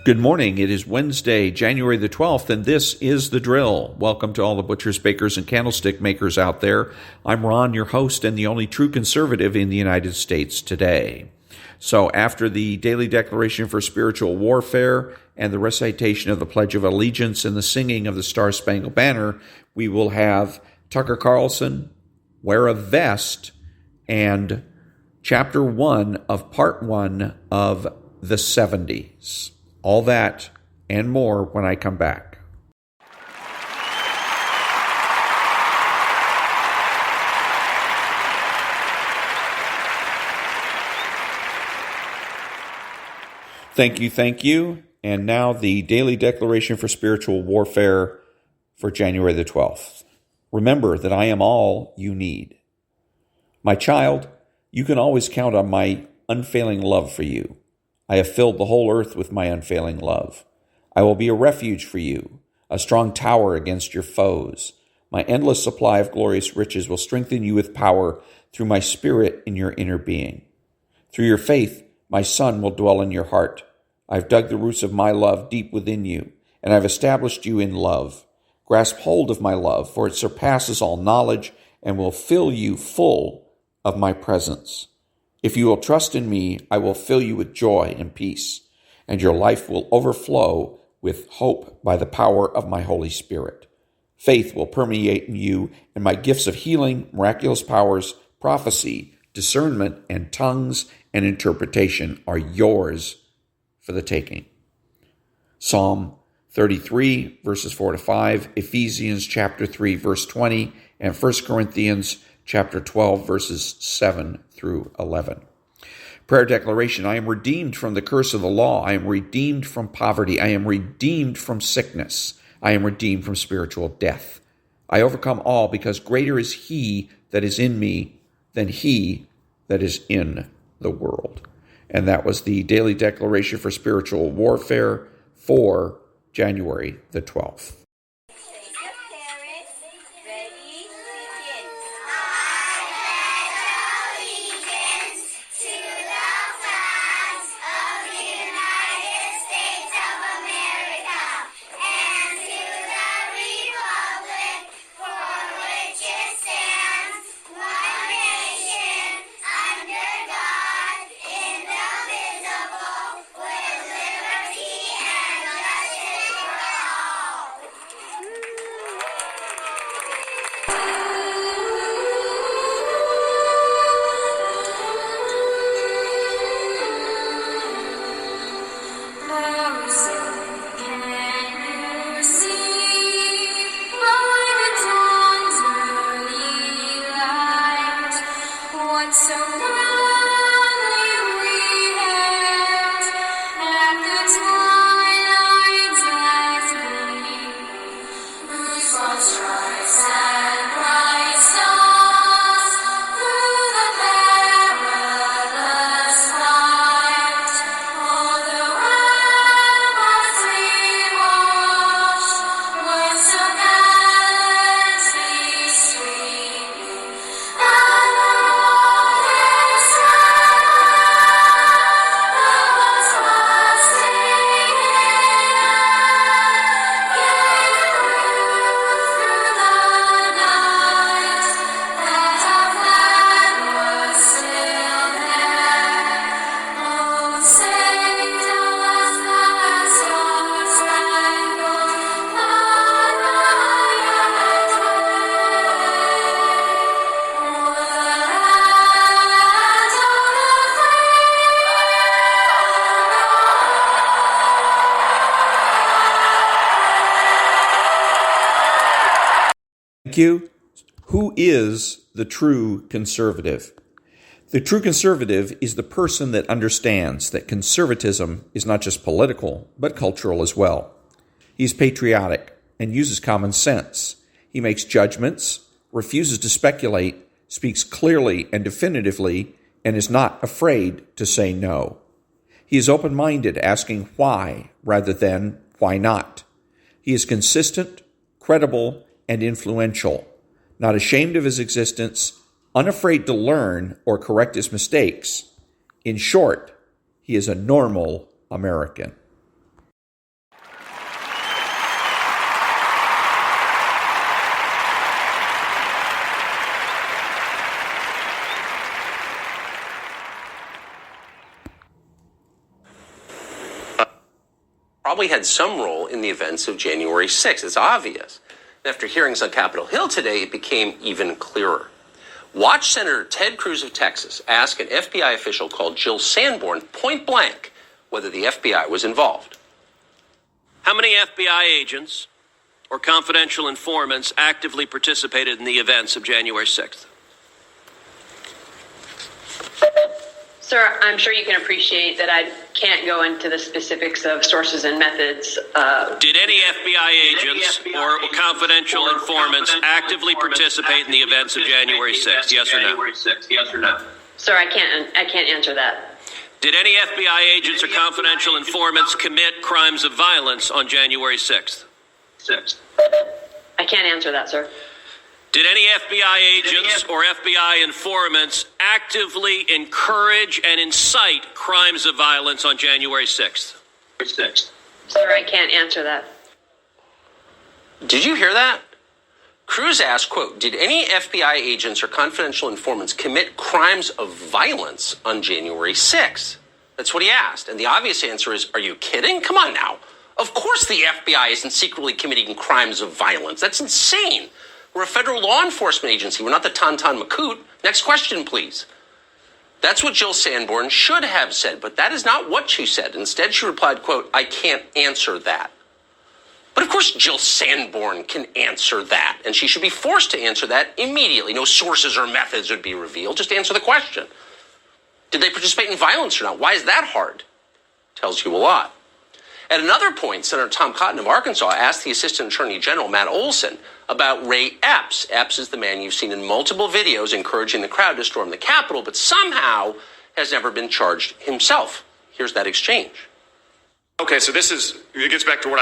Good morning. It is Wednesday, January the 12th, and this is The Drill. Welcome to all the butchers, bakers, and candlestick makers out there. I'm Ron, your host and the only true conservative in the United States today. So after the daily declaration for spiritual warfare and the recitation of the Pledge of Allegiance and the singing of the Star-Spangled Banner, we will have Tucker Carlson, Wear a Vest, and Chapter 1 of Part 1 of the 70s. All that and more when I come back. Thank you. And now the daily declaration for spiritual warfare for January the 12th. Remember that I am all you need. My child, you can always count on my unfailing love for you. I have filled the whole earth with my unfailing love. I will be a refuge for you, a strong tower against your foes. My endless supply of glorious riches will strengthen you with power through my spirit in your inner being. Through your faith, my Son will dwell in your heart. I've dug the roots of my love deep within you, and I've established you in love. Grasp hold of my love, for it surpasses all knowledge and will fill you full of my presence. If you will trust in me, I will fill you with joy and peace, and your life will overflow with hope by the power of my Holy Spirit. Faith will permeate in you, and my gifts of healing, miraculous powers, prophecy, discernment, and tongues and interpretation are yours for the taking. Psalm 33, verses 4 to 5, Ephesians chapter 3, verse 20, and 1 Corinthians chapter 12, verses 7 through 11. Prayer declaration: I am redeemed from the curse of the law. I am redeemed from poverty. I am redeemed from sickness. I am redeemed from spiritual death. I overcome all because greater is he that is in me than he that is in the world. And that was the daily declaration for spiritual warfare for January the 12th. Thank you. Who is the true conservative? The true conservative is the person that understands that conservatism is not just political, but cultural as well. He's patriotic and uses common sense. He makes judgments, refuses to speculate, speaks clearly and definitively, and is not afraid to say no. He is open-minded, asking why rather than why not. He is consistent, credible, and influential, not ashamed of his existence, unafraid to learn or correct his mistakes. In short, he is a normal American. probably had some role in the events of January 6th. It's obvious. After hearings on Capitol Hill today, it became even clearer. Watch Senator Ted Cruz of Texas ask an FBI official called Jill Sanborn point blank whether the FBI was involved. How many FBI agents or confidential informants actively participated in the events of January 6th? Sir, I'm sure you can appreciate that I can't go into the specifics of sources and methods. Did any FBI agents or confidential informants actively participate in the events of January 6th? Yes or no? Sir, I can't answer that. Did any FBI agents or confidential informants commit crimes of violence on January 6th? I can't answer that, sir. Did any FBI agents or FBI informants actively encourage and incite crimes of violence on January 6th? Sir, I can't answer that. Did you hear that? Cruz asked, quote, did any FBI agents or confidential informants commit crimes of violence on January 6th? That's what he asked. And the obvious answer is, are you kidding? Come on now. Of course the FBI isn't secretly committing crimes of violence. That's insane. We're a federal law enforcement agency. We're not the Tauntaun Macoute. Next question, please. That's what Jill Sanborn should have said, but that is not what she said. Instead, she replied, quote, I can't answer that. But of course, Jill Sanborn can answer that, and she should be forced to answer that immediately. No sources or methods would be revealed. Just answer the question. Did they participate in violence or not? Why is that hard? Tells you a lot. At another point, Senator Tom Cotton of Arkansas asked the Assistant Attorney General, Matt Olson, about Ray Epps. Epps is the man you've seen in multiple videos encouraging the crowd to storm the Capitol, but somehow has never been charged himself. Here's that exchange. Okay, so it gets back to what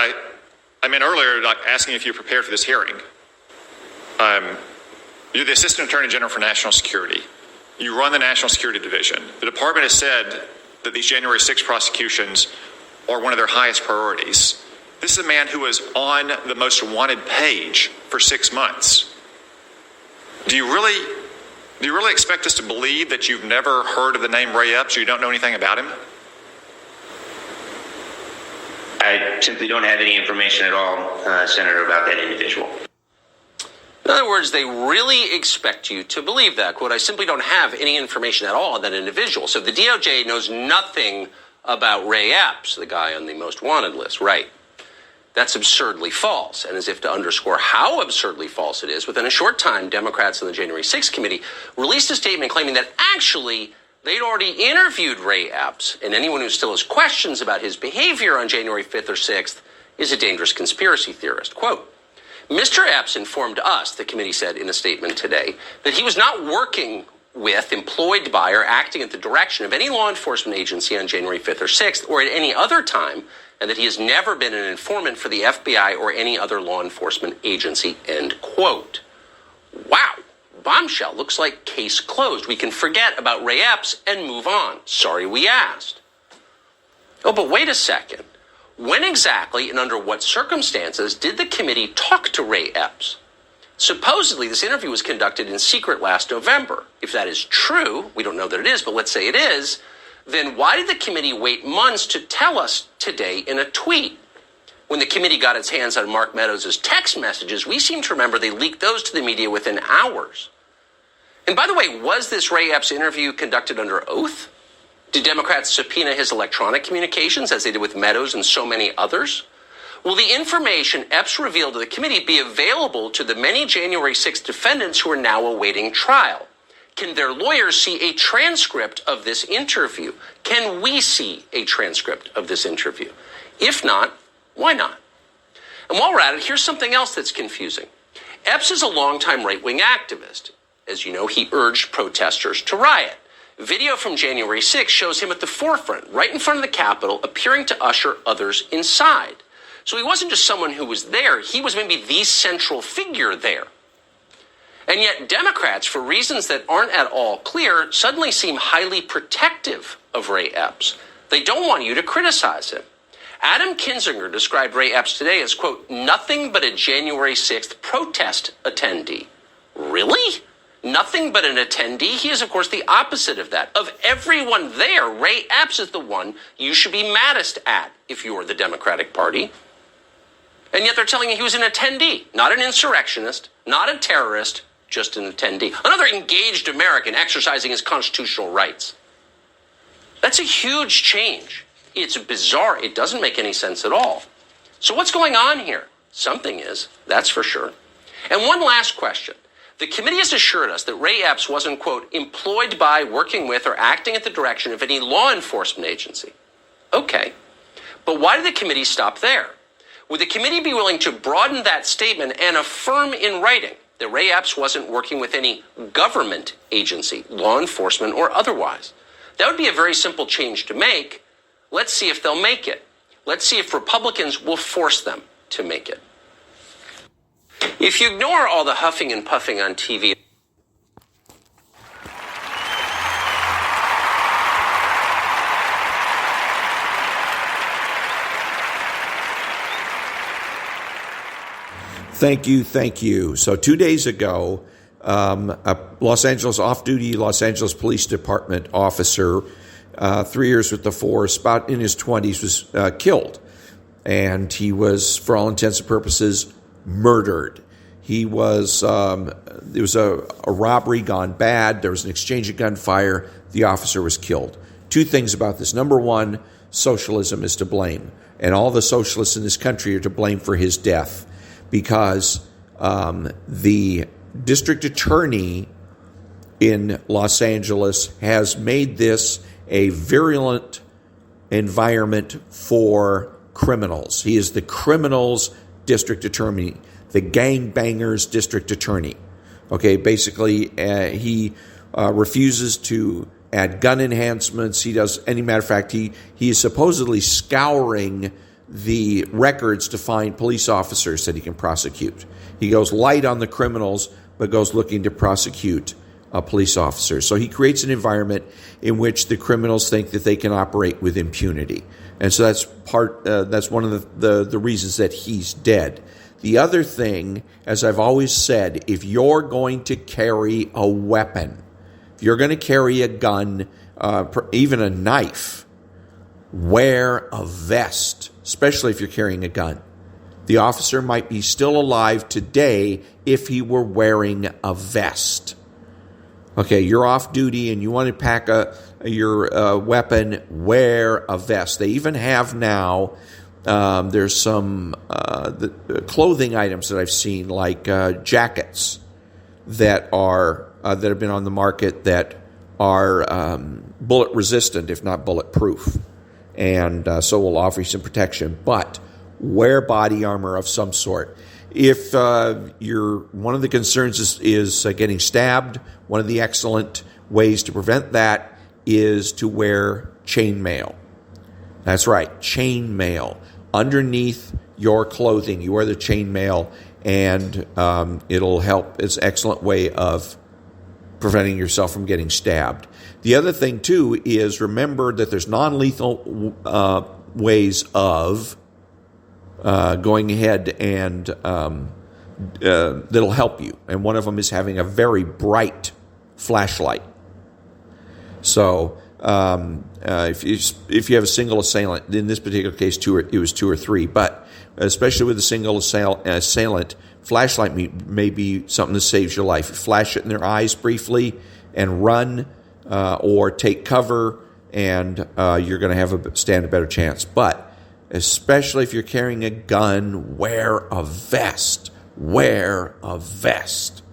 I meant earlier, like asking if you're prepared for this hearing. You're the Assistant Attorney General for National Security. You run the National Security Division. The department has said that these January 6 prosecutions are one of their highest priorities. This is a man who was on the most wanted page for 6 months. Do you really expect us to believe that you've never heard of the name Ray Epps or you don't know anything about him? I simply don't have any information at all, Senator, about that individual. In other words, they really expect you to believe that. Quote, I simply don't have any information at all on that individual. So the DOJ knows nothing about Ray Epps, the guy on the most wanted list. Right. That's absurdly false. And as if to underscore how absurdly false it is, within a short time, Democrats on the January 6th committee released a statement claiming that actually they'd already interviewed Ray Epps, and anyone who still has questions about his behavior on January 5th or 6th is a dangerous conspiracy theorist. Quote, Mr. Epps informed us, the committee said in a statement today, that he was not working with, employed by, or acting at the direction of any law enforcement agency on January 5th or 6th, or at any other time, and that he has never been an informant for the FBI or any other law enforcement agency, end quote. Wow. Bombshell. Looks like case closed. We can forget about Ray Epps and move on. Sorry we asked. Oh, but wait a second. When exactly and under what circumstances did the committee talk to Ray Epps? Supposedly, this interview was conducted in secret last November. If that is true, we don't know that it is, but let's say it is, then why did the committee wait months to tell us today in a tweet? When the committee got its hands on Mark Meadows' text messages, we seem to remember they leaked those to the media within hours. And by the way, was this Ray Epps interview conducted under oath? Did Democrats subpoena his electronic communications as they did with Meadows and so many others? Will the information Epps revealed to the committee be available to the many January 6th defendants who are now awaiting trial? Can their lawyers see a transcript of this interview? Can we see a transcript of this interview? If not, why not? And while we're at it, here's something else that's confusing. Epps is a longtime right-wing activist. As you know, he urged protesters to riot. Video from January 6th shows him at the forefront, right in front of the Capitol, appearing to usher others inside. So he wasn't just someone who was there, he was maybe the central figure there. And yet Democrats, for reasons that aren't at all clear, suddenly seem highly protective of Ray Epps. They don't want you to criticize him. Adam Kinzinger described Ray Epps today as, quote, nothing but a January 6th protest attendee. Really? Nothing but an attendee. He is, of course, the opposite of that. Of everyone there, Ray Epps is the one you should be maddest at if you're the Democratic Party. And yet they're telling you he was an attendee, not an insurrectionist, not a terrorist, just an attendee. Another engaged American exercising his constitutional rights. That's a huge change. It's bizarre. It doesn't make any sense at all. So what's going on here? Something is, that's for sure. And one last question. The committee has assured us that Ray Epps wasn't, quote, employed by, working with, or acting at the direction of any law enforcement agency. Okay. But why did the committee stop there? Would the committee be willing to broaden that statement and affirm in writing that Ray Epps wasn't working with any government agency, law enforcement or otherwise? That would be a very simple change to make. Let's see if they'll make it. Let's see if Republicans will force them to make it. If you ignore all the huffing and puffing on TV... Thank you. So 2 days ago, a off-duty Los Angeles Police Department officer, 3 years with the force, about in his 20s, was killed. And he was, for all intents and purposes, murdered. He was, there was a robbery gone bad. There was an exchange of gunfire. The officer was killed. Two things about this. Number one, socialism is to blame. And all the socialists in this country are to blame for his death. Because the district attorney in Los Angeles has made this a virulent environment for criminals. He is the criminals' district attorney, the gangbangers' district attorney. Okay, basically, he refuses to add gun enhancements. He does, any matter of fact, he is supposedly scouring the records to find police officers that he can prosecute. He goes light on the criminals, but goes looking to prosecute police officers. So he creates an environment in which the criminals think that they can operate with impunity. And so that's one of the reasons that he's dead. The other thing, as I've always said, if you're going to carry a weapon, if you're going to carry a gun, even a knife, wear a vest, especially if you're carrying a gun. The officer might be still alive today if he were wearing a vest. Okay, you're off duty and you want to pack your weapon, wear a vest. They even have now, there's some the clothing items that I've seen, like jackets that have been on the market that are bullet resistant, if not bulletproof. And so will offer you some protection. But wear body armor of some sort. If one of the concerns is getting stabbed, one of the excellent ways to prevent that is to wear chainmail. That's right, chainmail. Underneath your clothing, you wear the chainmail, and it'll help. It's an excellent way of preventing yourself from getting stabbed. The other thing, too, is remember that there's non-lethal ways of going ahead and that'll help you. And one of them is having a very bright flashlight. So if you have a single assailant, in this particular case, it was two or three, but especially with a single assailant, flashlight may be something that saves your life. You flash it in their eyes briefly and run, or take cover, and you're going to stand a better chance. But especially if you're carrying a gun, wear a vest. Wear a vest.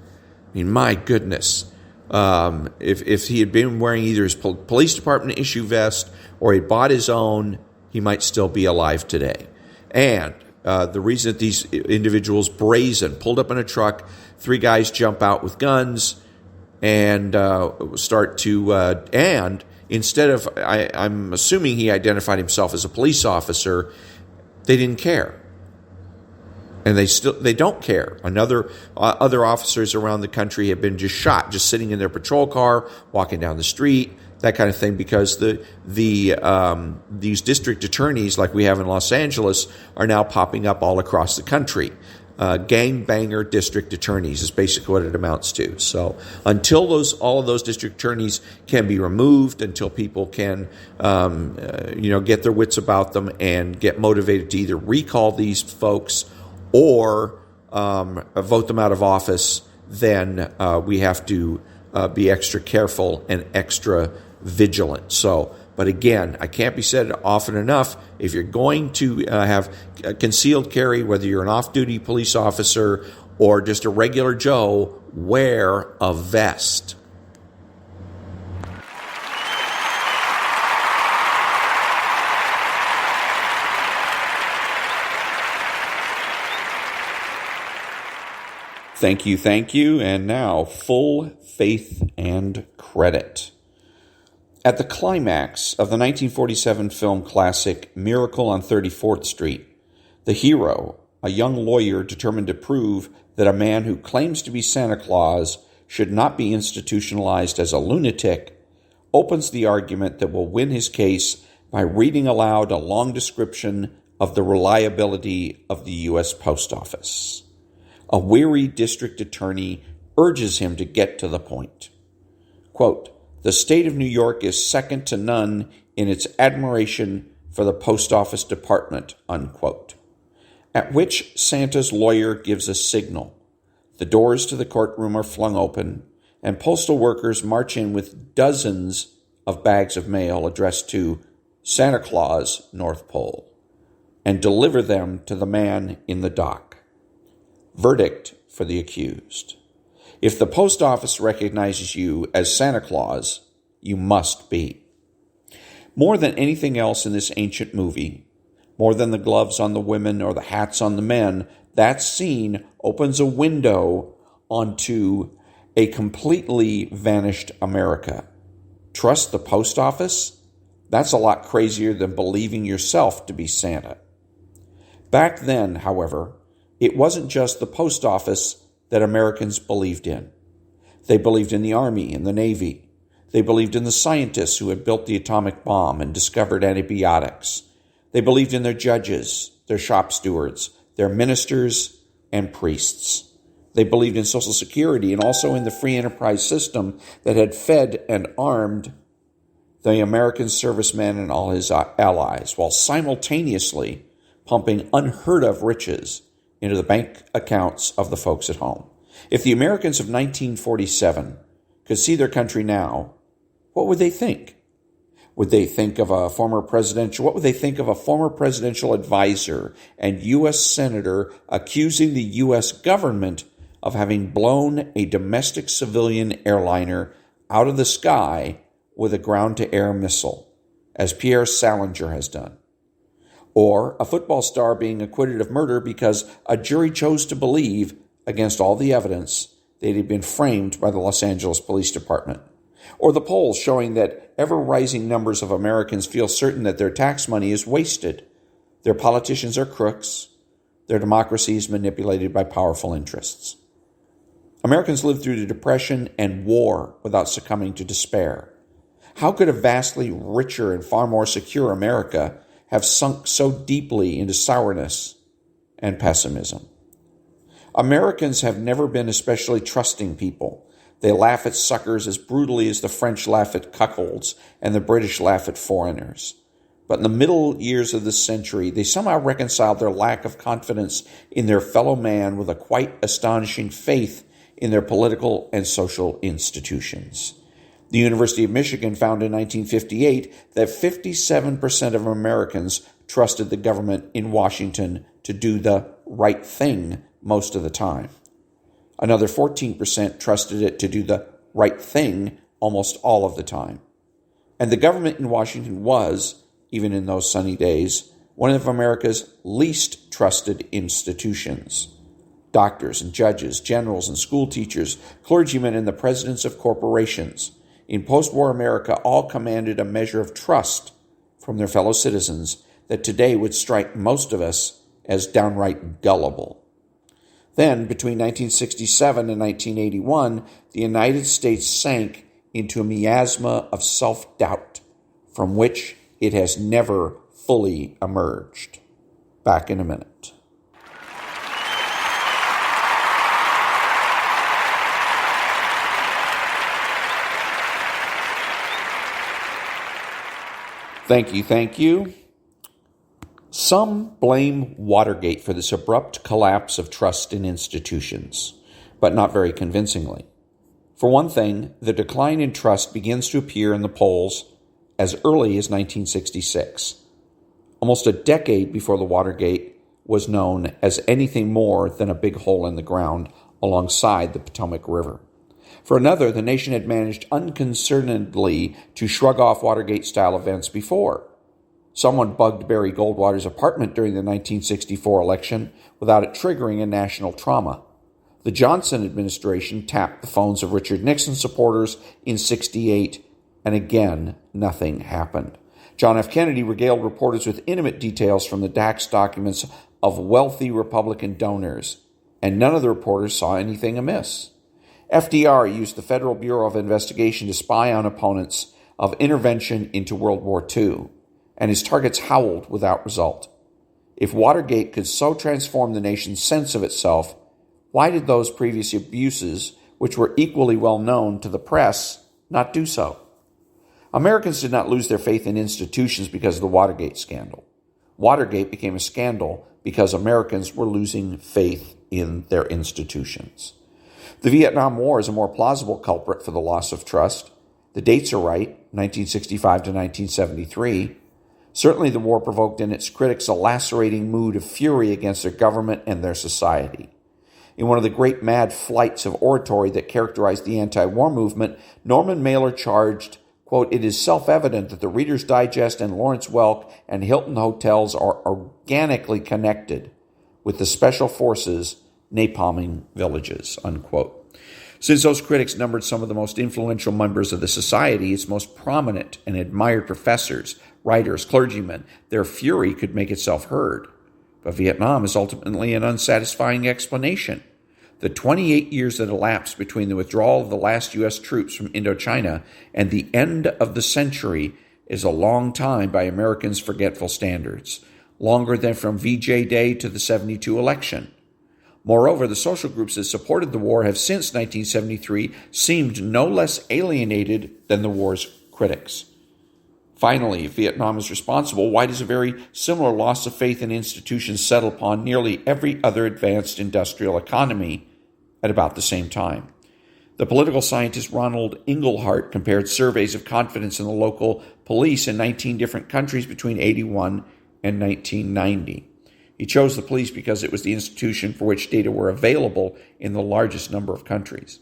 I mean, my goodness. If he had been wearing either his police department issue vest or he bought his own, he might still be alive today. And the reason that these individuals pulled up in a truck, 3 guys jump out with guns and start to, and instead of, I'm assuming he identified himself as a police officer, they didn't care. And they don't care. Other officers around the country have been just shot, just sitting in their patrol car, walking down the street, that kind of thing, because these district attorneys, like we have in Los Angeles, are now popping up all across the country. gangbanger district attorneys is basically what it amounts to. So until all of those district attorneys can be removed, until people can, get their wits about them and get motivated to either recall these folks or vote them out of office, then we have to be extra careful and extra vigilant. So, but again, I can't be said often enough, if you're going to have concealed carry, whether you're an off-duty police officer or just a regular Joe, wear a vest. Thank you. And now, full faith and credit. At the climax of the 1947 film classic Miracle on 34th Street, the hero, a young lawyer determined to prove that a man who claims to be Santa Claus should not be institutionalized as a lunatic, opens the argument that will win his case by reading aloud a long description of the reliability of the U.S. Post Office. A weary district attorney urges him to get to the point. Quote, "The state of New York is second to none in its admiration for the Post Office Department," unquote. At which Santa's lawyer gives a signal. The doors to the courtroom are flung open, and postal workers march in with dozens of bags of mail addressed to Santa Claus, North Pole, and deliver them to the man in the dock. Verdict for the accused. If the post office recognizes you as Santa Claus, you must be. More than anything else in this ancient movie, more than the gloves on the women or the hats on the men, that scene opens a window onto a completely vanished America. Trust the post office? That's a lot crazier than believing yourself to be Santa. Back then, however, it wasn't just the post office that Americans believed in. They believed in the Army and the Navy. They believed in the scientists who had built the atomic bomb and discovered antibiotics. They believed in their judges, their shop stewards, their ministers, and priests. They believed in Social Security and also in the free enterprise system that had fed and armed the American serviceman and all his allies, while simultaneously pumping unheard-of riches into the bank accounts of the folks at home. If the Americans of 1947 could see their country now, what would they think? Would they think of a former presidential advisor and U.S. senator accusing the U.S. government of having blown a domestic civilian airliner out of the sky with a ground-to-air missile, as Pierre Salinger has done? Or a football star being acquitted of murder because a jury chose to believe, against all the evidence, that he had been framed by the Los Angeles Police Department? Or the polls showing that ever-rising numbers of Americans feel certain that their tax money is wasted, their politicians are crooks, their democracy is manipulated by powerful interests. Americans lived through the Depression and war without succumbing to despair. How could a vastly richer and far more secure America have sunk so deeply into sourness and pessimism? Americans have never been especially trusting people. They laugh at suckers as brutally as the French laugh at cuckolds and the British laugh at foreigners. But in the middle years of this century, they somehow reconciled their lack of confidence in their fellow man with a quite astonishing faith in their political and social institutions. The University of Michigan found in 1958 that 57% of Americans trusted the government in Washington to do the right thing most of the time. Another 14% trusted it to do the right thing almost all of the time. And the government in Washington was, even in those sunny days, one of America's least trusted institutions. Doctors and judges, generals and school teachers, clergymen and the presidents of corporations in post-war America all commanded a measure of trust from their fellow citizens that today would strike most of us as downright gullible. Then, between 1967 and 1981, the United States sank into a miasma of self-doubt from which it has never fully emerged. Back in a minute. Thank you. Some blame Watergate for this abrupt collapse of trust in institutions, but not very convincingly. For one thing, the decline in trust begins to appear in the polls as early as 1966, almost a decade before the Watergate was known as anything more than a big hole in the ground alongside the Potomac River. For another, the nation had managed unconcernedly to shrug off Watergate-style events before. Someone bugged Barry Goldwater's apartment during the 1964 election without it triggering a national trauma. The Johnson administration tapped the phones of Richard Nixon supporters in '68, and again, nothing happened. John F. Kennedy regaled reporters with intimate details from the Dax documents of wealthy Republican donors, and none of the reporters saw anything amiss. FDR used the Federal Bureau of Investigation to spy on opponents of intervention into World War II, and his targets howled without result. If Watergate could so transform the nation's sense of itself, why did those previous abuses, which were equally well known to the press, not do so? Americans did not lose their faith in institutions because of the Watergate scandal. Watergate became a scandal because Americans were losing faith in their institutions. The Vietnam War is a more plausible culprit for the loss of trust. The dates are right, 1965 to 1973. Certainly the war provoked in its critics a lacerating mood of fury against their government and their society. In one of the great mad flights of oratory that characterized the anti-war movement, Norman Mailer charged, quote, "It is self-evident that the Reader's Digest and Lawrence Welk and Hilton hotels are organically connected with the special forces napalming villages," unquote. Since those critics numbered some of the most influential members of the society, its most prominent and admired professors, writers, clergymen, their fury could make itself heard. But Vietnam is ultimately an unsatisfying explanation. The 28 years that elapsed between the withdrawal of the last U.S. troops from Indochina and the end of the century is a long time by Americans' forgetful standards, longer than from VJ Day to the '72 election. Moreover, the social groups that supported the war have since 1973 seemed no less alienated than the war's critics. Finally, if Vietnam is responsible, why does a very similar loss of faith in institutions settle upon nearly every other advanced industrial economy at about the same time? The political scientist Ronald Inglehart compared surveys of confidence in the local police in 19 different countries between 1981 and 1990. He chose the police because it was the institution for which data were available in the largest number of countries.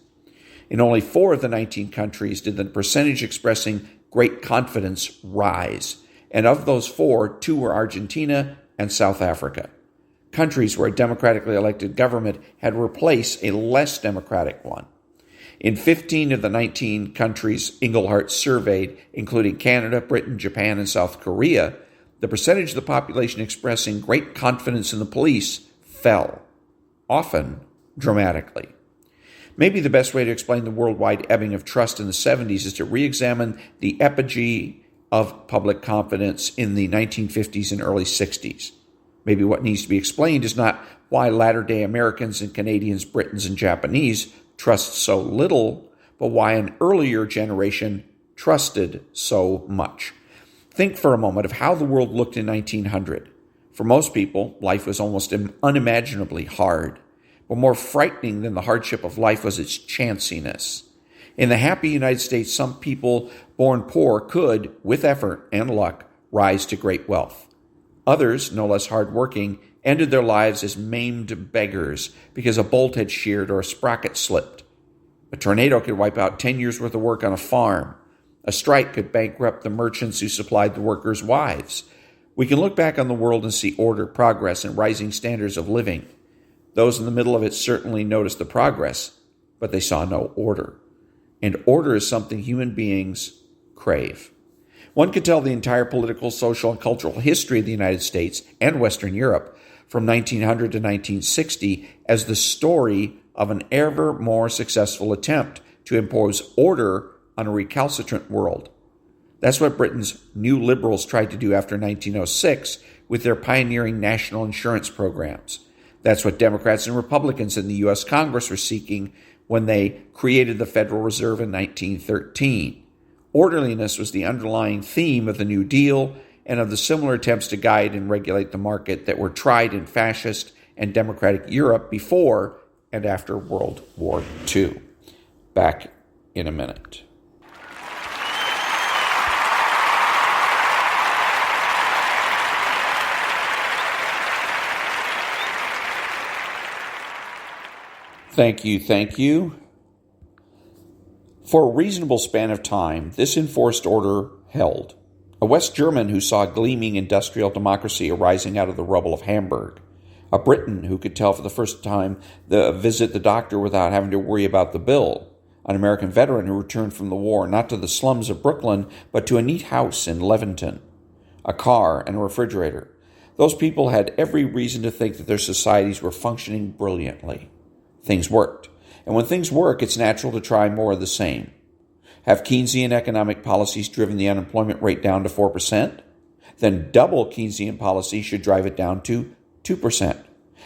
In only 4 of the 19 countries did the percentage expressing great confidence rise, and of those 4, 2 were Argentina and South Africa, countries where a democratically elected government had replaced a less democratic one. In 15 of the 19 countries Inglehart surveyed, including Canada, Britain, Japan, and South Korea, the percentage of the population expressing great confidence in the police fell, often dramatically. Maybe the best way to explain the worldwide ebbing of trust in the 70s is to re-examine the epigee of public confidence in the 1950s and early 60s. Maybe what needs to be explained is not why latter-day Americans and Canadians, Britons, and Japanese trust so little, but why an earlier generation trusted so much. Think for a moment of how the world looked in 1900. For most people, life was almost unimaginably hard. But more frightening than the hardship of life was its chanciness. In the happy United States, some people born poor could, with effort and luck, rise to great wealth. Others, no less hardworking, ended their lives as maimed beggars because a bolt had sheared or a sprocket slipped. A tornado could wipe out 10 years' worth of work on a farm. A strike could bankrupt the merchants who supplied the workers' wives. We can look back on the world and see order, progress, and rising standards of living. Those in the middle of it certainly noticed the progress, but they saw no order. And order is something human beings crave. One could tell the entire political, social, and cultural history of the United States and Western Europe from 1900 to 1960 as the story of an ever more successful attempt to impose order on a recalcitrant world. That's what Britain's new liberals tried to do after 1906 with their pioneering national insurance programs. That's what Democrats and Republicans in the U.S. Congress were seeking when they created the Federal Reserve in 1913. Orderliness was the underlying theme of the New Deal and of the similar attempts to guide and regulate the market that were tried in fascist and democratic Europe before and after World War II. Back in a minute. Thank you. For a reasonable span of time, this enforced order held. A West German who saw gleaming industrial democracy arising out of the rubble of Hamburg. A Briton who could tell for the first time visit the doctor without having to worry about the bill. An American veteran who returned from the war not to the slums of Brooklyn, but to a neat house in Leventon. A car and a refrigerator. Those people had every reason to think that their societies were functioning brilliantly. Things worked. And when things work, it's natural to try more of the same. Have Keynesian economic policies driven the unemployment rate down to 4%? Then double Keynesian policy should drive it down to 2%.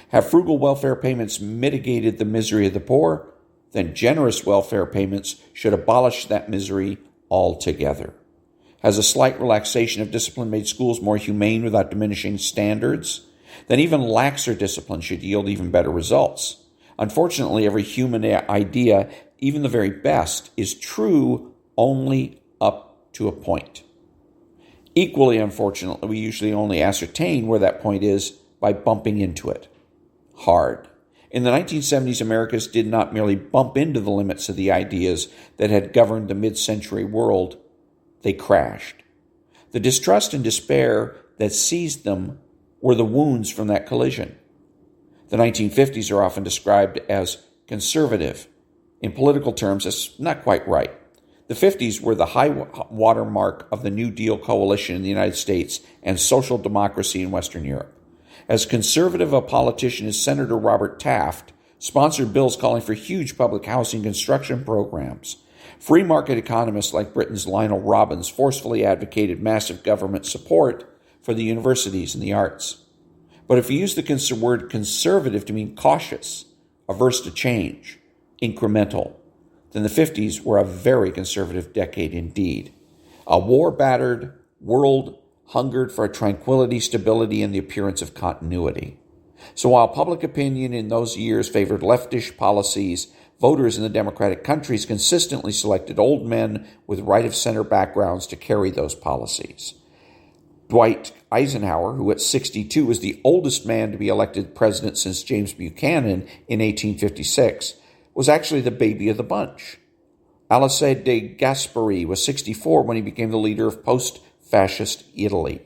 Have frugal welfare payments mitigated the misery of the poor? Then generous welfare payments should abolish that misery altogether. Has a slight relaxation of discipline made schools more humane without diminishing standards? Then even laxer discipline should yield even better results. Unfortunately, every human idea, even the very best, is true only up to a point. Equally unfortunately, we usually only ascertain where that point is by bumping into it. Hard. In the 1970s, Americans did not merely bump into the limits of the ideas that had governed the mid-century world, they crashed. The distrust and despair that seized them were the wounds from that collision. The 1950s are often described as conservative. In political terms, that's not quite right. The 50s were the high water mark of the New Deal coalition in the United States and social democracy in Western Europe. As conservative a politician as Senator Robert Taft sponsored bills calling for huge public housing construction programs. Free market economists like Britain's Lionel Robbins forcefully advocated massive government support for the universities and the arts. But if you use the word conservative to mean cautious, averse to change, incremental, then the 50s were a very conservative decade indeed. A war-battered world hungered for tranquility, stability, and the appearance of continuity. So while public opinion in those years favored leftish policies, voters in the democratic countries consistently selected old men with right-of-center backgrounds to carry those policies. Dwight Eisenhower, who at 62 was the oldest man to be elected president since James Buchanan in 1856, was actually the baby of the bunch. Alcide de Gasperi was 64 when he became the leader of post-fascist Italy.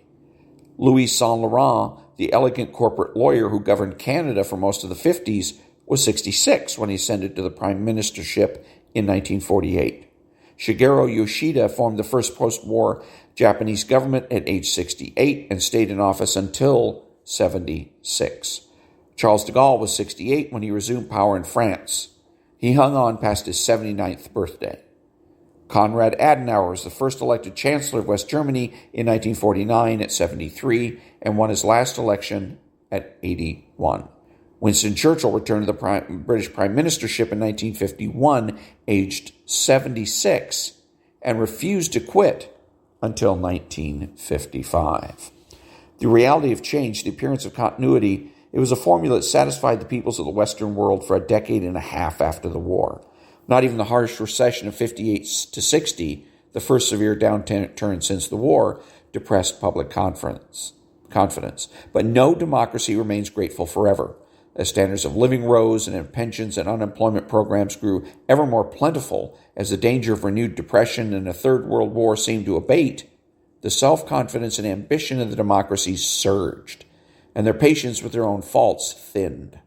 Louis Saint Laurent, the elegant corporate lawyer who governed Canada for most of the 50s, was 66 when he ascended to the prime ministership in 1948. Shigeru Yoshida formed the first post-war Japanese government at age 68 and stayed in office until 76. Charles de Gaulle was 68 when he resumed power in France. He hung on past his 79th birthday. Konrad Adenauer was the first elected chancellor of West Germany in 1949 at 73 and won his last election at 81. Winston Churchill returned to the British prime ministership in 1951, aged 76, and refused to quit until 1955. The reality of change, the appearance of continuity, it was a formula that satisfied the peoples of the Western world for a decade and a half after the war. Not even the harsh recession of 58 to 60, the first severe downturn since the war, depressed public confidence. But no democracy remains grateful forever. As standards of living rose and pensions and unemployment programs grew ever more plentiful, as the danger of renewed depression and a third world war seemed to abate, the self-confidence and ambition of the democracies surged, and their patience with their own faults thinned.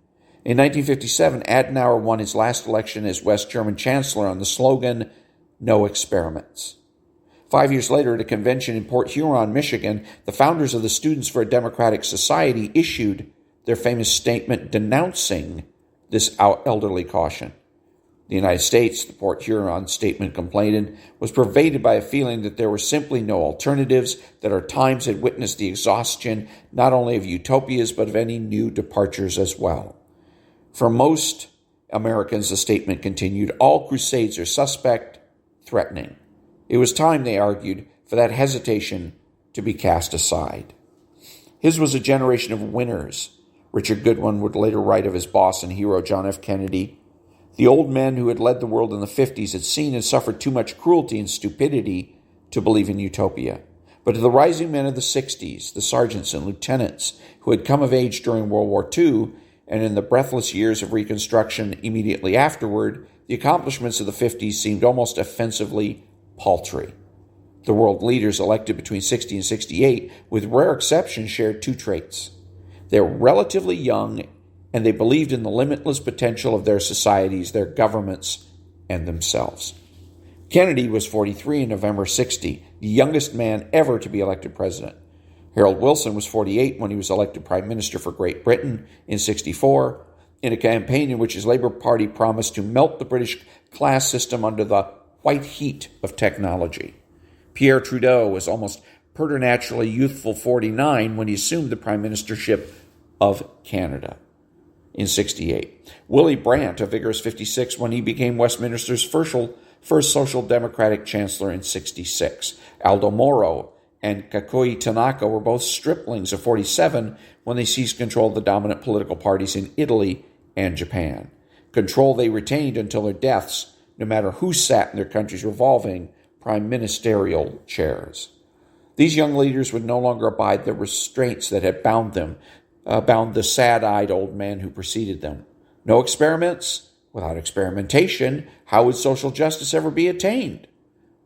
In 1957, Adenauer won his last election as West German Chancellor on the slogan, "No experiments." 5 years later, at a convention in Port Huron, Michigan, the founders of the Students for a Democratic Society issued their famous statement denouncing this elderly caution. The United States, the Port Huron statement complained, was pervaded by a feeling that there were simply no alternatives, that our times had witnessed the exhaustion not only of utopias but of any new departures as well. For most Americans, the statement continued, all crusades are suspect, threatening. It was time, they argued, for that hesitation to be cast aside. His was a generation of winners, Richard Goodwin would later write of his boss and hero John F. Kennedy. The old men who had led the world in the 50s had seen and suffered too much cruelty and stupidity to believe in utopia. But to the rising men of the 60s, the sergeants and lieutenants who had come of age during World War II and in the breathless years of Reconstruction immediately afterward, the accomplishments of the 50s seemed almost offensively paltry. The world leaders elected between 60 and 68, with rare exceptions, shared two traits. They were relatively young, and they believed in the limitless potential of their societies, their governments, and themselves. Kennedy was 43 in November 60, the youngest man ever to be elected president. Harold Wilson was 48 when he was elected Prime Minister for Great Britain in 64, in a campaign in which his Labour Party promised to melt the British class system under the white heat of technology. Pierre Trudeau was almost preternaturally youthful 49 when he assumed the prime ministership of Canada in 68. Willy Brandt, a vigorous 56 when he became Westminster's first social democratic chancellor in 66. Aldo Moro and Kakoi Tanaka were both striplings of 47 when they seized control of the dominant political parties in Italy and Japan. Control they retained until their deaths, no matter who sat in their country's revolving prime ministerial chairs. These young leaders would no longer abide the restraints that had bound the sad-eyed old man who preceded them. No experiments. Without experimentation, how would social justice ever be attained?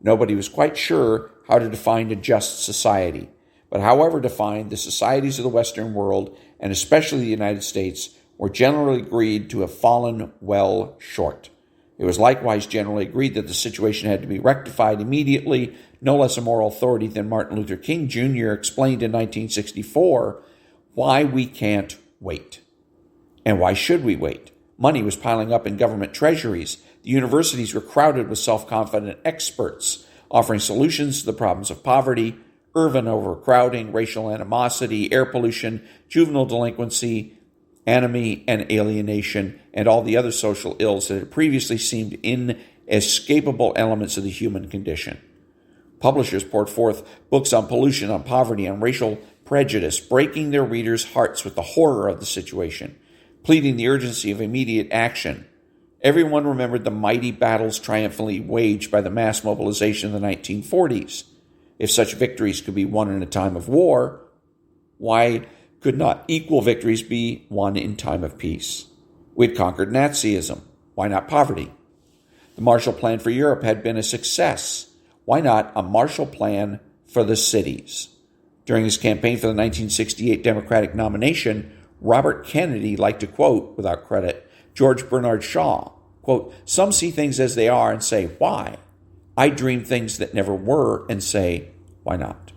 Nobody was quite sure how to define a just society. But however defined, the societies of the Western world, and especially the United States, were generally agreed to have fallen well short. It was likewise generally agreed that the situation had to be rectified immediately. No less a moral authority than Martin Luther King Jr. explained in 1964 why we can't wait. And why should we wait? Money was piling up in government treasuries. The universities were crowded with self-confident experts offering solutions to the problems of poverty, urban overcrowding, racial animosity, air pollution, juvenile delinquency, enemy and alienation, and all the other social ills that had previously seemed inescapable elements of the human condition. Publishers poured forth books on pollution, on poverty, on racial prejudice, breaking their readers' hearts with the horror of the situation, pleading the urgency of immediate action. Everyone remembered the mighty battles triumphantly waged by the mass mobilization of the 1940s. If such victories could be won in a time of war, why could not equal victories be won in time of peace? We had conquered Nazism. Why not poverty? The Marshall Plan for Europe had been a success. Why not a Marshall Plan for the cities? During his campaign for the 1968 Democratic nomination, Robert Kennedy liked to quote, without credit, George Bernard Shaw, quote, "Some see things as they are and say, why? I dream things that never were and say, why not?"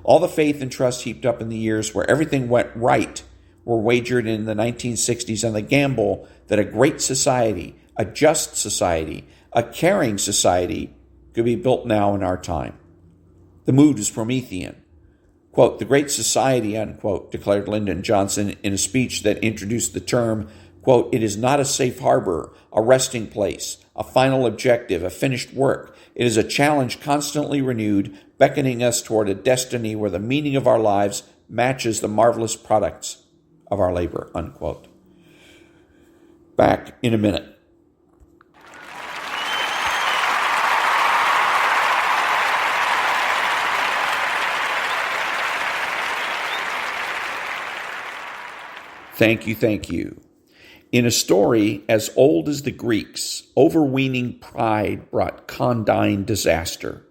All the faith and trust heaped up in the years where everything went right were wagered in the 1960s on the gamble that a great society, a just society, a caring society could be built now in our time. The mood was Promethean. Quote, "The great society," unquote, declared Lyndon Johnson in a speech that introduced the term, quote, "It is not a safe harbor, a resting place, a final objective, a finished work. It is a challenge constantly renewed, beckoning us toward a destiny where the meaning of our lives matches the marvelous products of our labor," unquote. Back in a minute. Thank you. In a story as old as the Greeks, overweening pride brought condign disaster.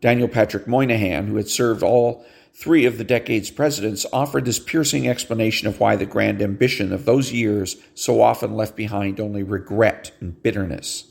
Daniel Patrick Moynihan, who had served all three of the decade's presidents, offered this piercing explanation of why the grand ambition of those years so often left behind only regret and bitterness.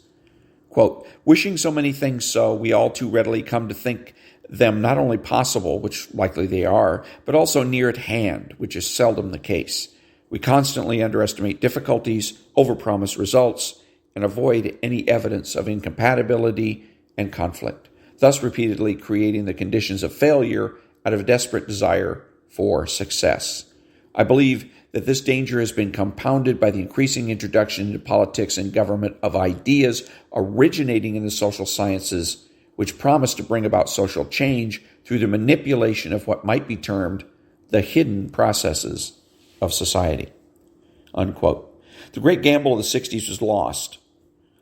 Quote, "Wishing so many things so, we all too readily come to think them not only possible, which likely they are, but also near at hand, which is seldom the case. We constantly underestimate difficulties, overpromise results, and avoid any evidence of incompatibility and conflict, thus repeatedly creating the conditions of failure out of a desperate desire for success. I believe that this danger has been compounded by the increasing introduction into politics and government of ideas originating in the social sciences, which promised to bring about social change through the manipulation of what might be termed the hidden processes of society." Unquote. The great gamble of the 60s was lost.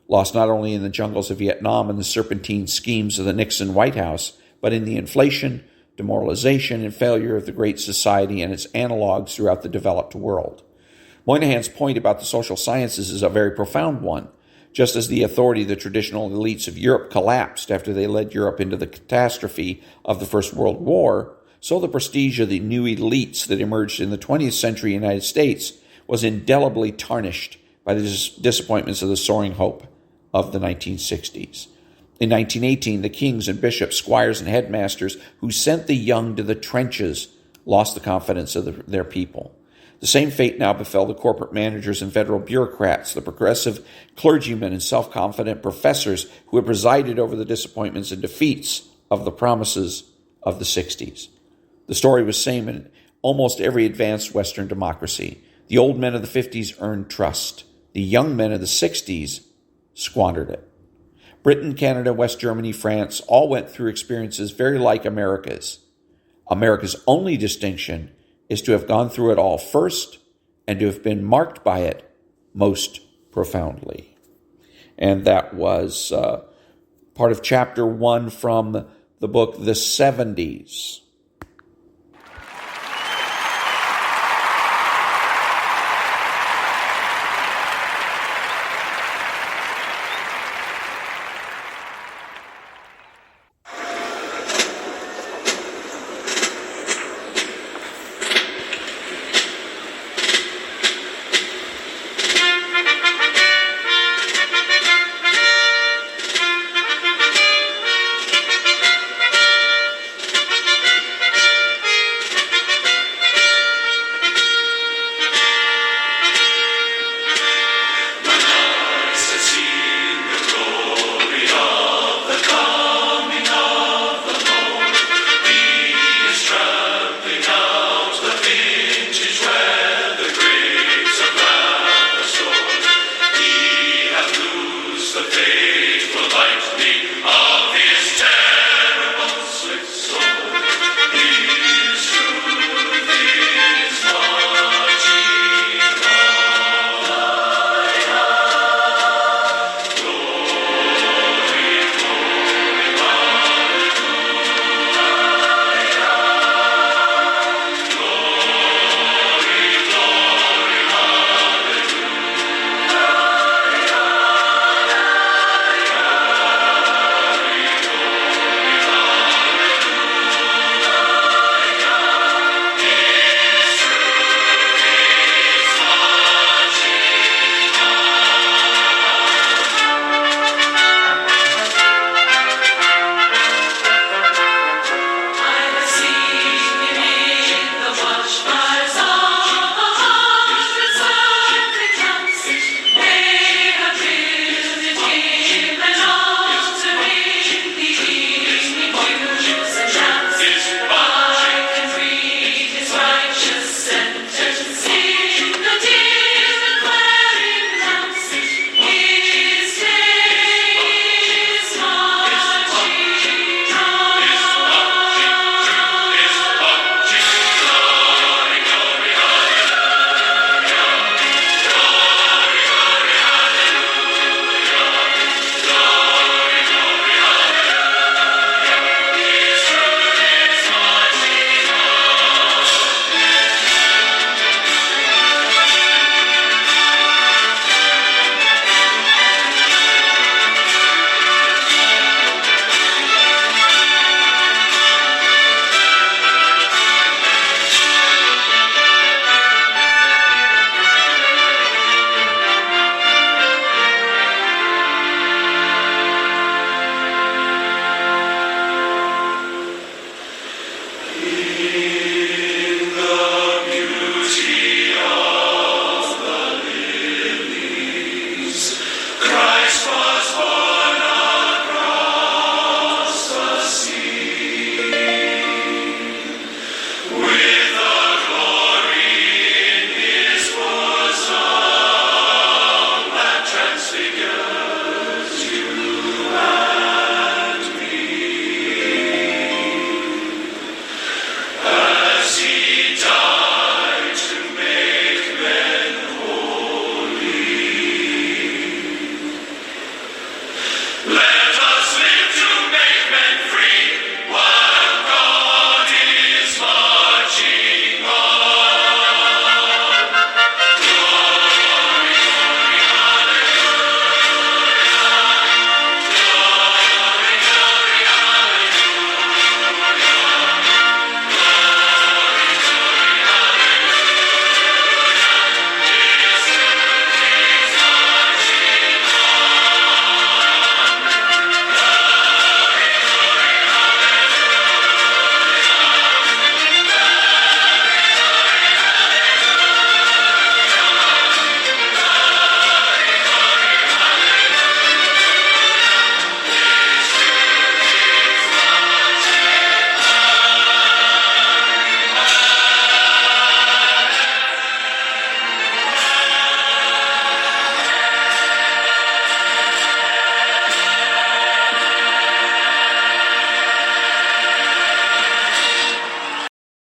Lost not only in the jungles of Vietnam and the serpentine schemes of the Nixon White House, but in the inflation, demoralization, and failure of the Great Society and its analogs throughout the developed world. Moynihan's point about the social sciences is a very profound one. Just as the authority of the traditional elites of Europe collapsed after they led Europe into the catastrophe of the First World War, so the prestige of the new elites that emerged in the 20th century United States was indelibly tarnished by the disappointments of the soaring hope of the 1960s. In 1918, the kings and bishops, squires and headmasters who sent the young to the trenches lost the confidence of their people. The same fate now befell the corporate managers and federal bureaucrats, the progressive clergymen and self-confident professors who had presided over the disappointments and defeats of the promises of the 60s. The story was same in almost every advanced Western democracy. The old men of the 50s earned trust. The young men of the 60s squandered it. Britain, Canada, West Germany, France all went through experiences very like America's. America's only distinction is to have gone through it all first and to have been marked by it most profoundly. And that was part of chapter 1 from the book The 70s.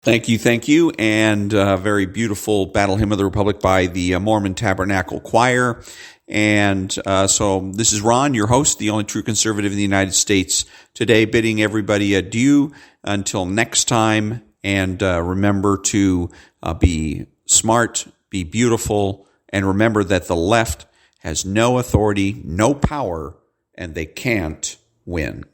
Thank you. And very beautiful Battle Hymn of the Republic by the Mormon Tabernacle Choir. And so this is Ron, your host, the only true conservative in the United States, today bidding everybody adieu until next time. And remember to be smart, be beautiful, and remember that the left has no authority, no power, and they can't win.